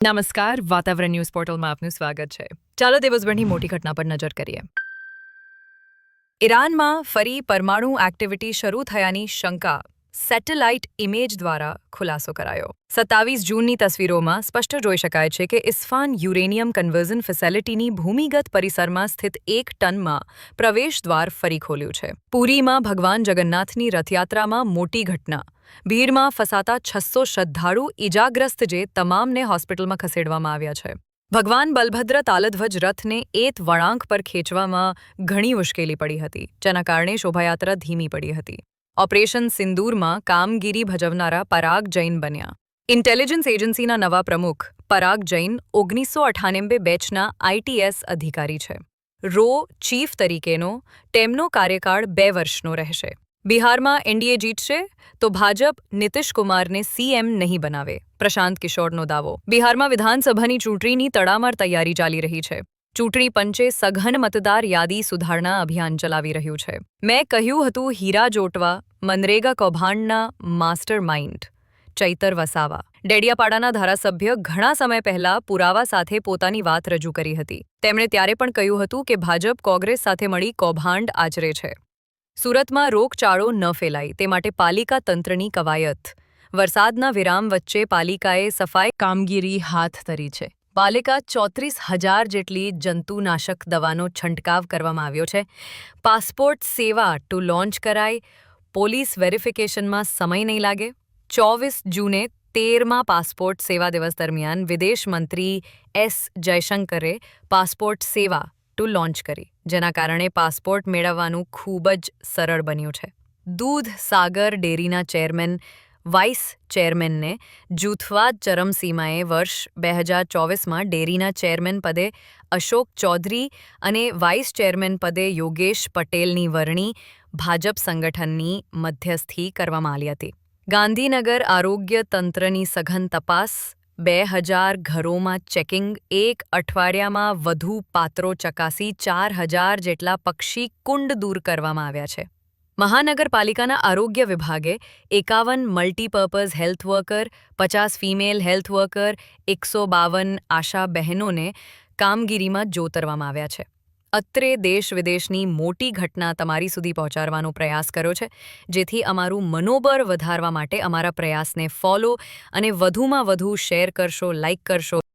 નમસ્કાર, વાતાવરણ ન્યૂઝ પોર્ટલમાં આપનું સ્વાગત છે. ચાલો દિવસભરની મોટી ઘટના પર નજર કરીએ. ઈરાનમાં ફરી પરમાણુ એક્ટિવિટી શરૂ થયાની શંકા સેટેલાઇટ ઇમેજ દ્વારા ખુલાસો કરાયો. 27 જૂનની તસવીરોમાં સ્પષ્ટ જોઈ શકાય છે કે ઇસ્ફાન યુરેનિયમ કન્વર્ઝન ફેસિલિટીની ભૂમિગત પરિસરમાં સ્થિત 1 ટનમાં પ્રવેશદ્વાર ફરી ખોલ્યું છે. પુરીમાં ભગવાન જગન્નાથની રથયાત્રામાં મોટી ઘટના. ભીડમાં ફસાતા 600 શ્રદ્ધાળુ ઇજાગ્રસ્ત જે તમામને હોસ્પિટલમાં ખસેડવામાં આવ્યા છે. ભગવાન બલભદ્ર તાલધ્વજ રથને એત વળાંક પર ખેંચવામાં ઘણી મુશ્કેલી પડી હતી, જેના કારણે શોભાયાત્રા ધીમી પડી હતી. ઓપરેશન સિંદૂરમાં કામગીરી ભજવનારા પરાગ જૈન બન્યા. ઇન્ટેલિજન્સ એજન્સીના નવા પ્રમુખ પરાગ જૈન 1998 બેચના આઈટીએસ અધિકારી છે. ચીફ તરીકેનો તેમનો કાર્યકાળ 2 વર્ષનો રહેશે. બિહારમાં એનડીએ જીતશે તો ભાજપ નીતિશ કુમારને સીએમ નહીં બનાવે, પ્રશાંત કિશોરનો દાવો. બિહારમાં વિધાનસભાની ચૂંટણીની તડામાર તૈયારી ચાલી રહી છે. ચૂંટણી પંચે સઘન મતદાર યાદી સુધારણા અભિયાન ચલાવી રહ્યું છે. મેં કહ્યું હતું હીરા જોટવા મનરેગા કૌભાંડના માસ્ટર માઇન્ડ ચૈતર વસાવા. ડેડિયાપાડાના ધારાસભ્ય ઘણા સમય પહેલા પુરાવા સાથે પોતાની વાત રજૂ કરી હતી. તેમણે ત્યારે પણ કહ્યું હતું કે ભાજપ કોંગ્રેસ સાથે મળી કૌભાંડ આચરે છે. સુરતમાં રોગચાળો ન ફેલાય તે માટે પાલિકા તંત્રની કવાયત. વરસાદના વિરામ વચ્ચે પાલિકાએ સફાઈ કામગીરી હાથ ધરી છે. પાલિકા 34,000 જેટલી જંતુનાશક દવાનો છંટકાવ કરવામાં આવ્યો છે. પાસપોર્ટ સેવા ટુ લોન્ચ કરાઈ. પોલીસ વેરિફિકેશનમાં સમય નહીં લાગે. 24 જૂને 13મા પાસપોર્ટ સેવા દિવસ દરમિયાન વિદેશ મંત્રી એસ જયશંકરે પાસપોર્ટ સેવા લોન્ચ કરી, જેના કારણે પાસપોર્ટ મેળવવાનું ખૂબ જ સરળ બન્યું છે. દૂધ સાગર ડેરીના ચેરમેન વાઇસ ચેરમેનને જૂથવાદ ચરમસીમાએ. વર્ષ 2024માં ડેરીના ચેરમેન પદે અશોક ચૌધરી અને વાઇસ ચેરમેન પદે યોગેશ પટેલની વરણી ભાજપ સંગઠનની મધ્યસ્થી કરવામાં આવી હતી. ગાંધીનગર આરોગ્ય તંત્રની સઘન તપાસ. 2000 ઘરોમાં ચેકિંગ. 1 અઠવાડિયામાં વધુ પાત્રો ચકાસી 4000 જેટલા પક્ષી કુંડ દૂર કરવામાં આવ્યા છે. મહાનગરપાલિકાના આરોગ્ય વિભાગે 51 multipurpose health worker, 50 female health worker, 152 આશા બહેનોને કામગીરીમાં જોતરવામાં આવ્યા છે. અત્રે દેશ વિદેશની મોટી ઘટના તમારી સુધી પહોંચાડવાનો પ્રયાસ કર્યો છે, જેથી અમારું મનોબળ વધારવા માટે અમારા પ્રયાસને ફોલો અને વધુમાં વધુ શેર કરશો, લાઇક કરશો.